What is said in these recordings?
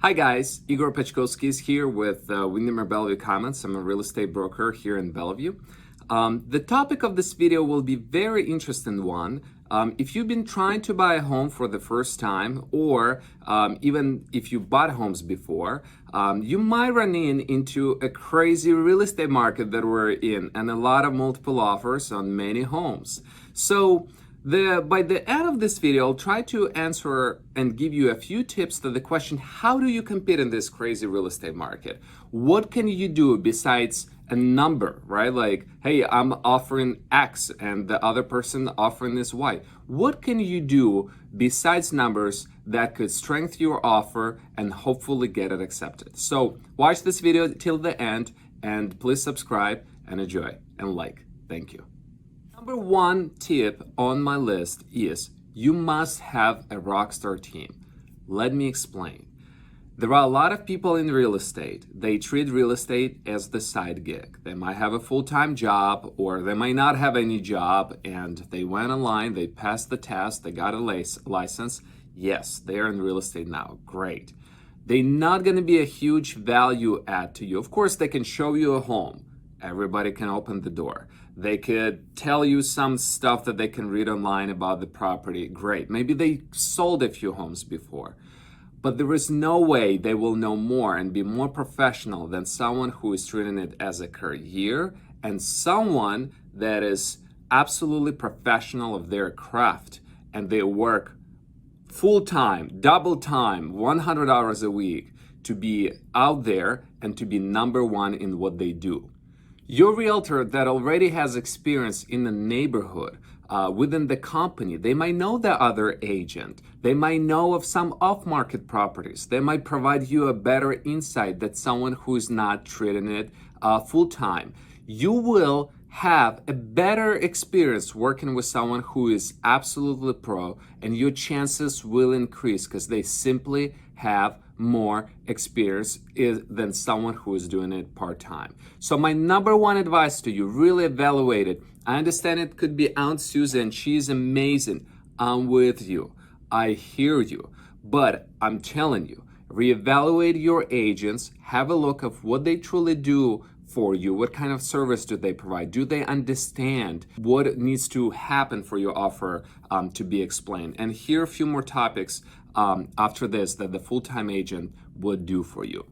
Hi guys, Igor Pechkovskyi is here with Bellevue Comments. I'm a real estate broker here in Bellevue. The topic of this video will be very interesting one. If you've been trying to buy a home for the first time, or even if you bought homes before, you might run into a crazy real estate market that we're in and a lot of multiple offers on many homes. So by the end of this video, I'll try to answer and give you a few tips to the question, how do you compete in this crazy real estate market? What can you do besides a number, right? Like, hey, I'm offering X and the other person offering this Y. What can you do besides numbers that could strengthen your offer and hopefully get it accepted? So watch this video till the end and please subscribe and enjoy and like. Thank you. Number one tip on my list is you must have a rockstar team. Let me explain. There are a lot of people in real estate. They treat real estate as the side gig. They might have a full-time job or they might not have any job, and they went online, they passed the test, they got a license. Yes, they're in real estate now. Great. They're not going to be a huge value add to you. Of course, they can show you a home. Everybody can open the door. They could tell you some stuff that they can read online about the property. Great. Maybe they sold a few homes before. But there is no way they will know more and be more professional than someone who is treating it as a career and someone that is absolutely professional of their craft, and they work full-time, double time, 100 hours a week to be out there and to be number one in what they do. Your realtor that already has experience in the neighborhood, within the company, they might know the other agent. They might know of some off-market properties. They might provide you a better insight than someone who is not treating it full-time. You will have a better experience working with someone who is absolutely pro, and your chances will increase because they simply have more experience than someone who is doing it part-time. So my number one advice to you, really evaluate it. I understand it could be Aunt Susan. She's amazing. I'm with you. I hear you. But I'm telling you, reevaluate your agents. Have a look of what they truly do for you. What kind of service do they provide? Do they understand what needs to happen for your offer to be explained? And here are a few more topics after this that the full-time agent would do for you.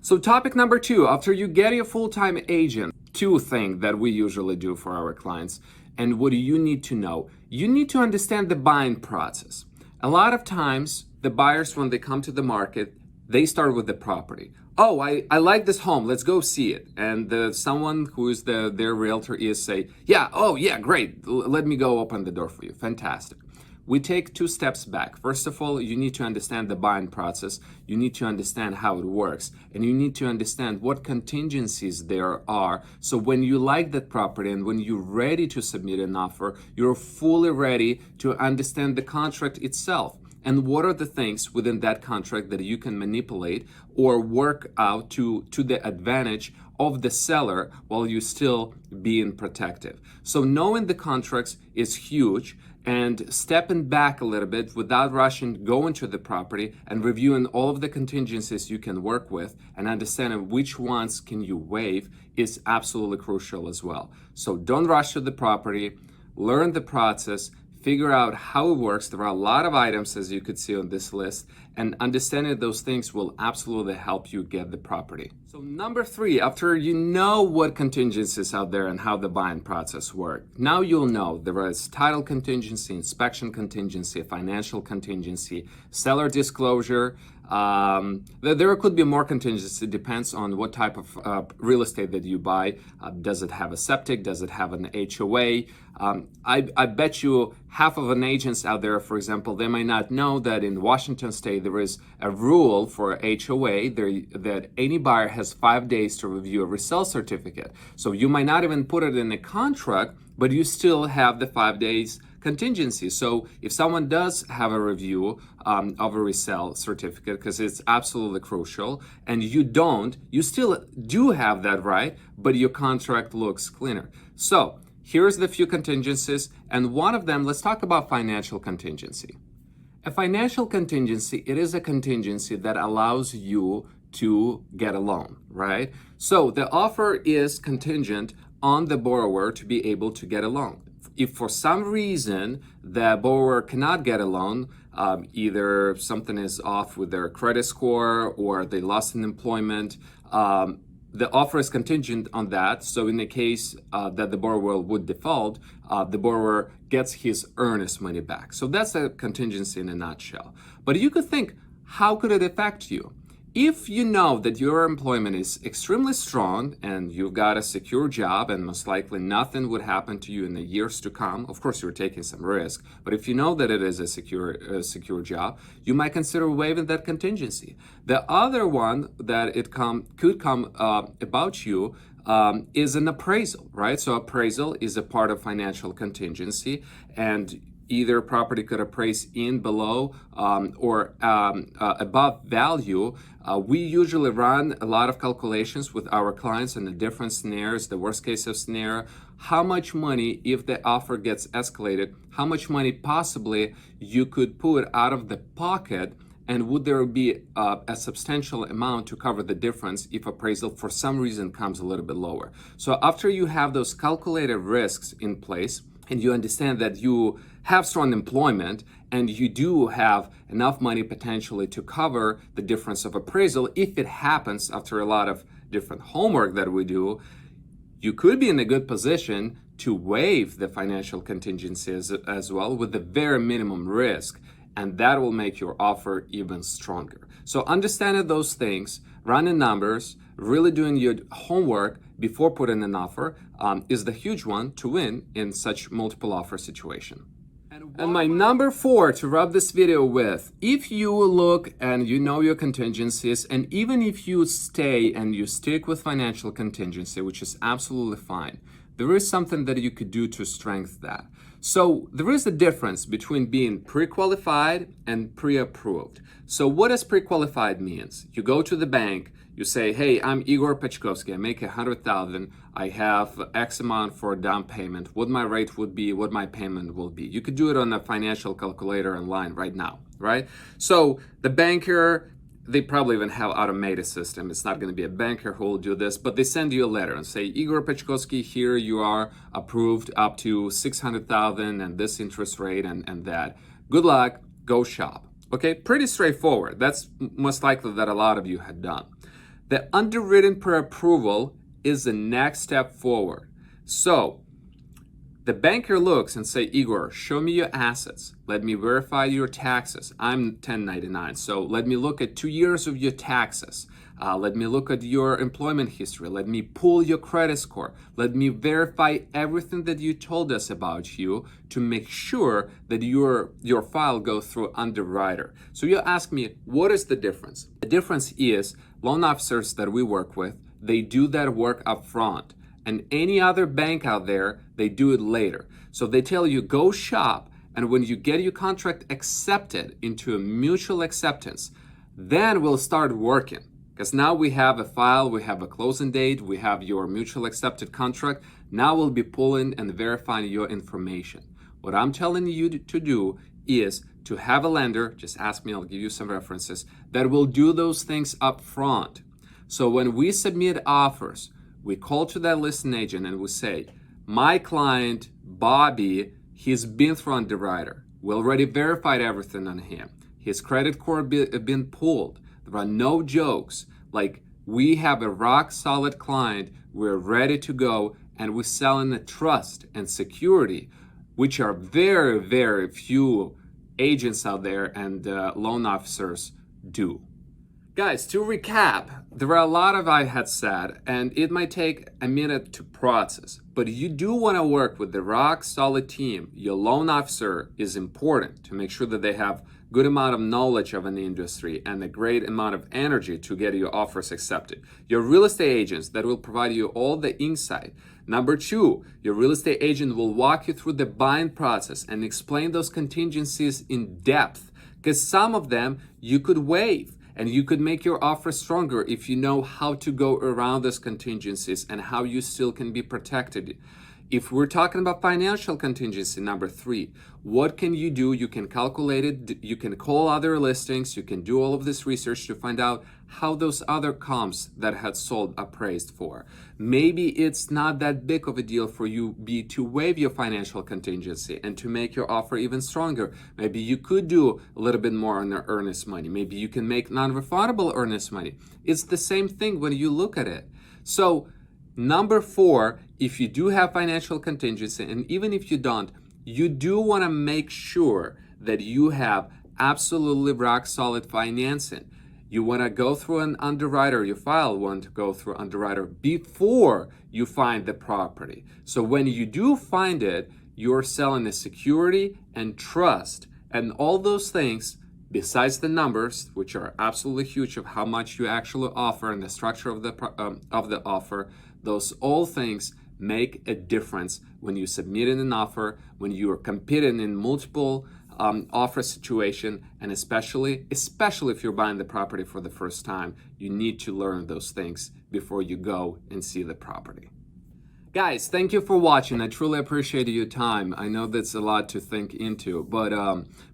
So topic number two, after you get your full-time agent, two things that we usually do for our clients, and what do you need to know? You need to understand the buying process. A lot of times, the buyers, when they come to the market, they start with the property. Oh, I like this home, let's go see it. And someone who is their realtor is say, yeah, oh yeah, great, let me go open the door for you. Fantastic. We take two steps back. First of all, you need to understand the buying process. You need to understand how it works. And you need to understand what contingencies there are. So when you like that property and when you're ready to submit an offer, you're fully ready to understand the contract itself. And what are the things within that contract that you can manipulate or work out to the advantage of the seller while you still being protective. So knowing the contracts is huge, and stepping back a little bit without rushing, going to the property and reviewing all of the contingencies you can work with and understanding which ones can you waive is absolutely crucial as well. So don't rush to the property, learn the process, figure out how it works. There are a lot of items, as you could see on this list, and understanding those things will absolutely help you get the property. So number three, after you know what contingencies out there and how the buying process works, now you'll know there is title contingency, inspection contingency, financial contingency, seller disclosure. There could be more contingency. It depends on what type of real estate that you buy. Does it have a septic? Does it have an HOA? I bet you half of an agents out there, for example, they might not know that in Washington state there is a rule for HOA that any buyer has 5 days to review a resale certificate. So you might not even put it in a contract, but you still have the 5 days contingency. So if someone does have a review of a resale certificate, because it's absolutely crucial, and you still do have that right, but your contract looks cleaner. So here's the few contingencies, and one of them, let's talk about financial contingency. A financial contingency, it is a contingency that allows you to get a loan, right? So the offer is contingent on the borrower to be able to get a loan. If for some reason the borrower cannot get a loan, either something is off with their credit score or they lost an employment, the offer is contingent on that. So in the case that the borrower would default, the borrower gets his earnest money back. So that's a contingency in a nutshell. But you could think, how could it affect you? If you know that your employment is extremely strong and you've got a secure job and most likely nothing would happen to you in the years to come, of course you're taking some risk, but if you know that it is a secure job, you might consider waiving that contingency. The other one that could come about you is an appraisal, right? So appraisal is a part of financial contingency, and either property could appraise in, below, or above value. We usually run a lot of calculations with our clients in the different scenarios, the worst case of scenario, how much money, if the offer gets escalated, how much money possibly you could put out of the pocket, and would there be a substantial amount to cover the difference if appraisal for some reason comes a little bit lower. So after you have those calculated risks in place, and you understand that you have strong employment and you do have enough money potentially to cover the difference of appraisal, if it happens after a lot of different homework that we do, you could be in a good position to waive the financial contingencies as well with the very minimum risk, and that will make your offer even stronger. So understanding those things, running numbers, really doing your homework before putting an offer is the huge one to win in such multiple offer situation. And my number 4 to wrap this video with, if you look and you know your contingencies, and even if you stay and you stick with financial contingency, which is absolutely fine, there is something that you could do to strengthen that. So there is a difference between being pre-qualified and pre-approved. So what does pre-qualified means? You go to the bank, you say, hey, I'm Igor Pechkovskyi, I make $100,000, I have X amount for a down payment, what my rate would be, what my payment will be. You could do it on a financial calculator online right now, right? So the banker, they probably even have automated system. It's not going to be a banker who will do this, but they send you a letter and say, Igor Pechkovskyi, here you are approved up to 600,000 and this interest rate and that. Good luck, go shop. Okay, pretty straightforward. That's most likely that a lot of you had done. The underwritten pre-approval is the next step forward. So the banker looks and say, Igor, show me your assets. Let me verify your taxes. I'm 1099, so let me look at 2 years of your taxes. Let me look at your employment history. Let me pull your credit score. Let me verify everything that you told us about you to make sure that your file goes through underwriter. So you ask me, what is the difference? The difference is loan officers that we work with, they do that work up front. And any other bank out there, they do it later. So they tell you, go shop, and when you get your contract accepted into a mutual acceptance, then we'll start working. Because now we have a file, we have a closing date, we have your mutual accepted contract. Now we'll be pulling and verifying your information. What I'm telling you to do is to have a lender, just ask me, I'll give you some references, that will do those things up front. So when we submit offers, we call to that listing agent and we say, my client, Bobby, he's been through underwriter. We already verified everything on him. His credit score been pulled. There are no jokes. Like, we have a rock solid client. We're ready to go, and we're selling the trust and security, which are very, very few agents out there and loan officers do. Guys, to recap, there are a lot of I had said, and it might take a minute to process, but you do want to work with the rock solid team. Your loan officer is important to make sure that they have good amount of knowledge of an industry and a great amount of energy to get your offers accepted. Your real estate agents that will provide you all the insight. Number 2, your real estate agent will walk you through the buying process and explain those contingencies in depth, because some of them you could waive. And you could make your offer stronger if you know how to go around those contingencies and how you still can be protected. If we're talking about financial contingency, number 3, what can you do? You can calculate it, you can call other listings, you can do all of this research to find out how those other comps that had sold appraised for. Maybe it's not that big of a deal for you to waive your financial contingency and to make your offer even stronger. Maybe you could do a little bit more on the earnest money. Maybe you can make non-refundable earnest money. It's the same thing when you look at it. So number 4, if you do have financial contingency, and even if you don't, you do want to make sure that you have absolutely rock solid financing. You want to go through an underwriter, your file want to go through underwriter before you find the property. So when you do find it, you're selling the security and trust and all those things, besides the numbers, which are absolutely huge of how much you actually offer and the structure of the offer. Those all things make a difference when you submit an offer, when you are competing in multiple offer situation, and especially if you're buying the property for the first time, you need to learn those things before you go and see the property. Guys, thank you for watching. I truly appreciate your time. I know that's a lot to think into, but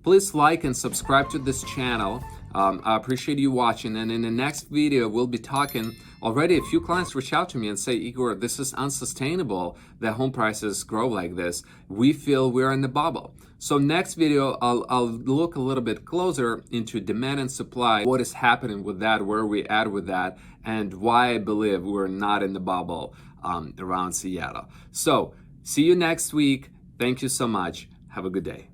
please like and subscribe to this channel. I appreciate you watching, and in the next video we'll be talking. Already a few clients reach out to me and say, Igor, this is unsustainable that home prices grow like this. We feel we're in the bubble. So next video I'll look a little bit closer into demand and supply, what is happening with that, where we at with that, and why I believe we're not in the bubble around Seattle. So see you next week. Thank you so much. Have a good day.